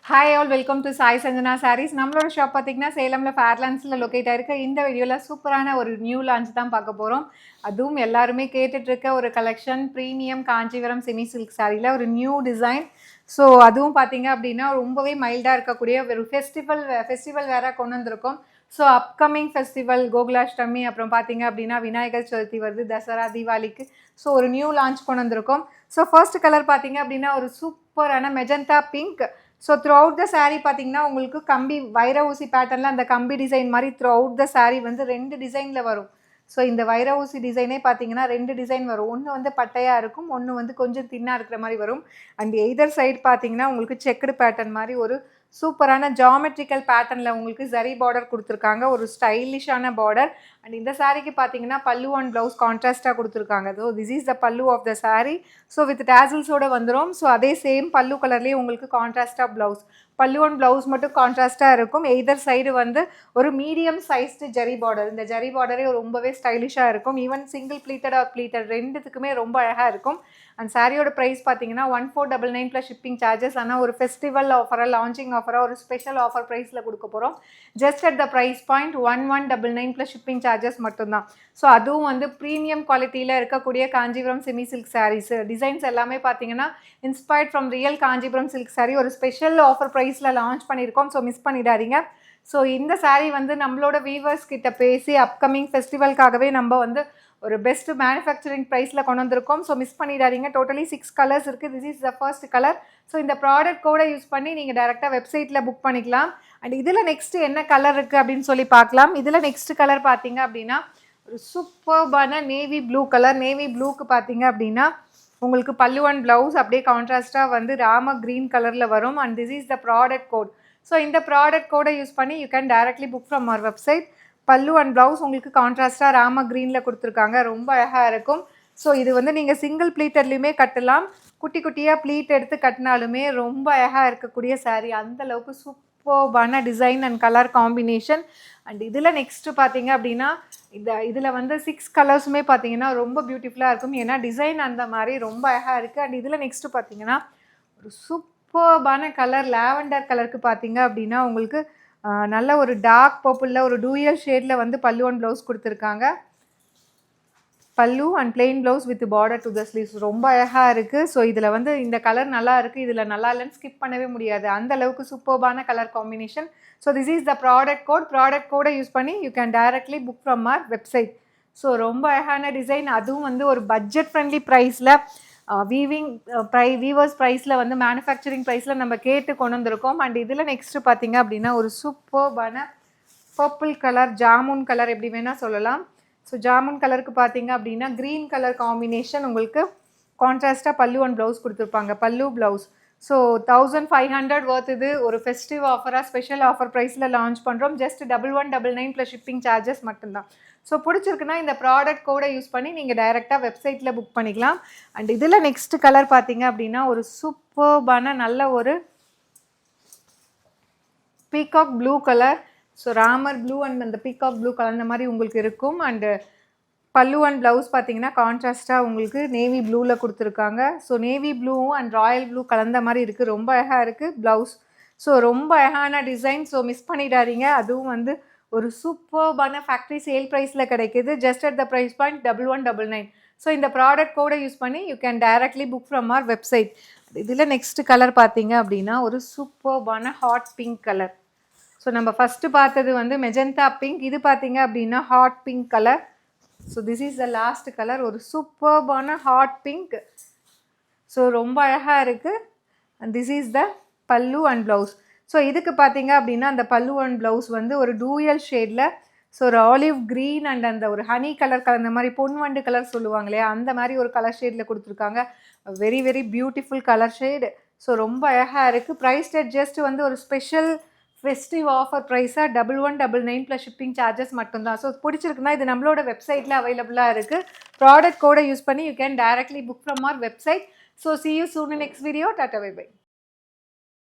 Hi all, welcome to Sai Sanjana saris. நம்மளோட shop பார்த்தீங்கன்னா சேலமில் ஃபேர்லாண்ட்ஸில் locate ஆயிருக்கு. இந்த வீடியோவில் சூப்பரான ஒரு நியூ லான்ச் தான் பார்க்க போகிறோம். அதுவும் எல்லாருமே கேட்டுட்ருக்க ஒரு collection, premium Kanchipuram semi silk சாரியில் ஒரு நியூ டிசைன். ஸோ அதுவும் பார்த்தீங்க அப்படின்னா ரொம்பவே மைல்டாக இருக்கக்கூடிய ஒரு ஃபெஸ்டிவல் வேறு கொண்டு வந்திருக்கோம். ஸோ அப்கமிங் ஃபெஸ்டிவல் கோகுலாஷ்டமி, அப்புறம் பார்த்தீங்க அப்படின்னா விநாயகர் சதுர்த்தி வருது, தசரா, தீபாவளிக்கு. ஸோ ஒரு நியூ லான்ச் கொண்டு வந்திருக்கோம். ஸோ ஃபர்ஸ்ட் கலர் பார்த்தீங்க அப்படின்னா ஒரு சூப்பரான magenta pink. So through out the sari பார்த்தீங்கன்னா உங்களுக்கு கம்பி வைர ஊசி பேட்டர்னில் அந்த கம்பி டிசைன் மாதிரி த்ரூ அவுட் த சாரீ வந்து 2 டிசைனில் வரும். ஸோ இந்த வைர ஊசி டிசைனே பார்த்தீங்கன்னா 2 டிசைன் வரும். ஒன்று வந்து பட்டையாக இருக்கும், ஒன்று வந்து கொஞ்சம் தின்னாக இருக்கிற மாதிரி வரும். அண்ட் எய்தர் சைடு பார்த்தீங்கன்னா உங்களுக்கு செக்குடு பேட்டர்ன் மாதிரி ஒரு சூப்பரான ஜாமெட்ரிக்கல் பேட்டர்னில் உங்களுக்கு ஜரி பார்டர் கொடுத்துருக்காங்க, ஒரு ஸ்டைலிஷான பார்டர். அண்ட் இந்த சாரீக்கு பார்த்தீங்கன்னா பல்லு அண்ட் ப்ளவுஸ் கான்ட்ராஸ்ட்டாக கொடுத்துருக்காங்க. So this is the pallu of the sari. So with டேசல்ஸோடு வந்துடும். ஸோ அதே சேம் பல்லு கலர்லேயே உங்களுக்கு கான்ட்ராஸ்ட்டாக ப்ளவுஸ், பல்லு அண்ட் ப்ளவுஸ் மட்டும் கான்ட்ராஸ்ட்டாக இருக்கும். எய்தர் சைடு வந்து ஒரு மீடியம் சைஸ்டு ஜரி பார்டர். இந்த ஜரி பார்டரே ரொம்பவே ஸ்டைலிஷாக இருக்கும். Even single pleated or pleated ரெண்டுத்துக்குமே ரொம்ப அழகாக இருக்கும். அண்ட் சாரியோட ப்ரைஸ் பார்த்தீங்கன்னா 1499 ப்ளஸ் ஷிப்பிங் சார்ஜஸ். ஆனால் ஒரு ஃபெஸ்டிவல் ஆஃபராக, லான்ச்சிங் ஆஃபராக ஒரு ஸ்பெஷல் ஆஃபர் ப்ரைஸில் கொடுக்க போகிறோம். Just at the price point 1199 plus shipping charges மட்டும்தான். ஸோ அதுவும் வந்து ப்ரீமியம் குவாலிட்டியில் இருக்கக்கூடிய Kanchipuram semi silk saris. Designs எல்லாமே பார்த்தீங்கன்னா inspired from real Kanchipuram silk sari. ஒரு ஸ்பெஷல் ஆஃபர் ப்ரைஸில் லான்ச் பண்ணியிருக்கோம். ஸோ மிஸ் பண்ணிடாதீங்க. ஸோ இந்த சாரீ வந்து நம்மளோட வீவர்ஸ் கிட்ட பேசி அப்கமிங் ஃபெஸ்டிவல்காகவே நம்ம வந்து ஒரு பெஸ்ட் மேனுஃபேக்சரிங் ப்ரைஸில் கொண்டு வந்திருக்கோம். ஸோ மிஸ் பண்ணிடாதீங்க. டோட்டலி 6 கலர்ஸ் இருக்குது. This is the first colour. So இந்த ப்ராடக்ட் கோடை யூஸ் பண்ணி நீங்கள் டேரெக்டாக வெப்சைட்டில் புக் பண்ணிக்கலாம். அண்ட் இதில் நெக்ஸ்ட்டு என்ன கலர் இருக்குது அப்படின்னு சொல்லி பார்க்கலாம். இதில் நெக்ஸ்ட் கலர் பார்த்தீங்க அப்படின்னா ஒரு சூப்பர்பான நேவி ப்ளூ கலர். நேவி ப்ளூக்கு பார்த்தீங்க அப்படின்னா உங்களுக்கு பல்லு அண்ட் ப்ளவுஸ் அப்படியே கான்ட்ராஸ்ட்டாக வந்து ராம க்ரீன் கலரில் வரும். And this is the product code. So இந்த ப்ராடக்ட் கோடை யூஸ் பண்ணி you can directly book from our website. Pallu and blouse உங்களுக்கு கான்ட்ராஸ்ட்டாக ராம க்ரீனில் கொடுத்துருக்காங்க, ரொம்ப அழகாக இருக்கும். ஸோ இது வந்து நீங்கள் சிங்கிள் ப்ளீட்டர்லையுமே கட்டலாம், குட்டி குட்டியாக ப்ளீட் எடுத்து கட்டினாலுமே ரொம்ப அழகாக இருக்கக்கூடிய சாரீ. அந்தளவுக்கு சூப்பர்பான design and colour combination. And இதில் நெக்ஸ்ட்டு பார்த்தீங்க அப்படின்னா இதில் வந்து 6 கலர்ஸுமே பார்த்தீங்கன்னா ரொம்ப பியூட்டிஃபுல்லாக இருக்கும். ஏன்னா டிசைன் அந்த மாதிரி ரொம்ப அழகாக இருக்குது. அண்ட் இதில் நெக்ஸ்ட்டு பார்த்தீங்கன்னா ஒரு சூப்பர்பான கலர் லாவெண்டர் கலருக்கு பார்த்தீங்க அப்படின்னா உங்களுக்கு நல்ல ஒரு டார்க் பர்பிளில் ஒரு டூயல் ஷேடில் வந்து பல்லு அண்ட் ப்ளவுஸ் கொடுத்துருக்காங்க. பல்லு and plain blouse with border to the sleeves. ரொம்ப அழகாக இருக்குது. ஸோ இதில் வந்து இந்த கலர் நல்லா இருக்குது, இதில் நல்லா இல்லைன்னு ஸ்கிப் பண்ணவே முடியாது. அந்த அளவுக்கு சூப்பர்பான colour combination. So this is the product code. Product கோடை யூஸ் பண்ணி you can directly book from our website. So ரொம்ப அழகான டிசைன், அதுவும் வந்து ஒரு பட்ஜெட் ஃப்ரெண்ட்லி ப்ரைஸில், வீவர்ஸ் ப்ரைஸில் வந்து மேனுஃபேக்சரிங் ப்ரைஸில் நம்ம கேட்டு கொண்டு வந்திருக்கோம். அண்ட் இதில் நெக்ஸ்ட்டு பார்த்தீங்க அப்படின்னா ஒரு சூப்பர்பான பர்பிள் கலர், ஜாமுன் கலர் எப்படி வேணால் சொல்லலாம். ஸோ ஜாமுன் கலருக்கு பார்த்தீங்க அப்படின்னா க்ரீன் கலர் காம்பினேஷன் உங்களுக்கு கான்ட்ராஸ்ட்டாக பல்லு அண்ட் ப்ளவுஸ் கொடுத்துருப்பாங்க, பல்லு ப்ளவுஸ். So 1500 worth. இது ஒரு ஃபெஸ்டிவ் ஆஃபராக ஸ்பெஷல் ஆஃபர் ப்ரைஸில் லான்ச் பண்ணுறோம். ஜஸ்ட் 1199 ப்ளஸ் ஷிப்பிங் சார்ஜஸ் மட்டும்தான். ஸோ பிடிச்சிருக்குன்னா இந்த ப்ராடக்ட் கோடை யூஸ் பண்ணி நீங்கள் டைரெக்டாக வெப்சைட்டில் புக் பண்ணிக்கலாம். அண்ட் இதில் நெக்ஸ்ட் கலர் பார்த்தீங்க அப்படின்னா ஒரு சூப்பர்பான நல்ல ஒரு peacock blue colour. So Ramar blue and அந்த பீகாக் ப்ளூ கலந்த மாதிரி உங்களுக்கு இருக்கும். அண்டு பல்லு அண்ட் ப்ளவுஸ் பார்த்தீங்கன்னா கான்ட்ராஸ்ட்டாக உங்களுக்கு நேவி ப்ளூவில் கொடுத்துருக்காங்க. ஸோ நேவி ப்ளூவும் அண்ட் ராயல் ப்ளூ கலந்த மாதிரி இருக்குது, ரொம்ப அழகாக இருக்குது ப்ளவுஸ். ஸோ ரொம்ப அழகான டிசைன். ஸோ மிஸ் பண்ணிடாதீங்க. அதுவும் வந்து ஒரு சூப்பர்பான ஃபேக்ட்ரி சேல் ப்ரைஸில் கிடைக்கிது. Just at the price point 1199. So இந்த ப்ராடக்ட் கோடை யூஸ் பண்ணி you can directly book from our website. இதில் நெக்ஸ்ட் கலர் பார்த்தீங்க அப்படின்னா ஒரு சூப்பர்பான ஹாட் பிங்க் கலர். ஸோ நம்ம ஃபஸ்ட்டு பார்த்தது வந்து மெஜந்தா பிங்க். இது பார்த்தீங்க அப்படின்னா hot pink colour. So this is the last colour, ஒரு சூப்பர்பான ஹாட் பிங்க். ஸோ ரொம்ப அழகாக இருக்குது. அண்ட் திஸ் இஸ் த பல்லு அண்ட் ப்ளவுஸ். ஸோ இதுக்கு பார்த்தீங்க அப்படின்னா அந்த பல்லு அண்ட் ப்ளவுஸ் வந்து ஒரு டூயல் ஷேடில், ஸோ ஒரு ஆலிவ் க்ரீன் அண்ட் அந்த ஒரு ஹனி கலர் கலந்த மாதிரி பொன்வண்டு கலர் சொல்லுவாங்க இல்லையா, அந்த மாதிரி ஒரு கலர் ஷேடில் கொடுத்துருக்காங்க. Very very beautiful colour shade. So ரொம்ப அழகாக இருக்குது. ப்ரைஸ் ஜஸ்ட் வந்து ஒரு ஸ்பெஷல் ஃபெஸ்டிவ் ஆஃபர் ப்ரைஸாக 1199 ப்ளஸ் ஷிப்பிங் சார்ஜஸ் மட்டும்தான். ஸோ பிடிச்சிருக்குன்னா இது நம்மளோட வெப்சைட்டில் அவைலபிளாக இருக்குது. ப்ராடக்ட் கோடை யூஸ் பண்ணி you can directly book from our website. So see you soon in next video. Tata, bye bye.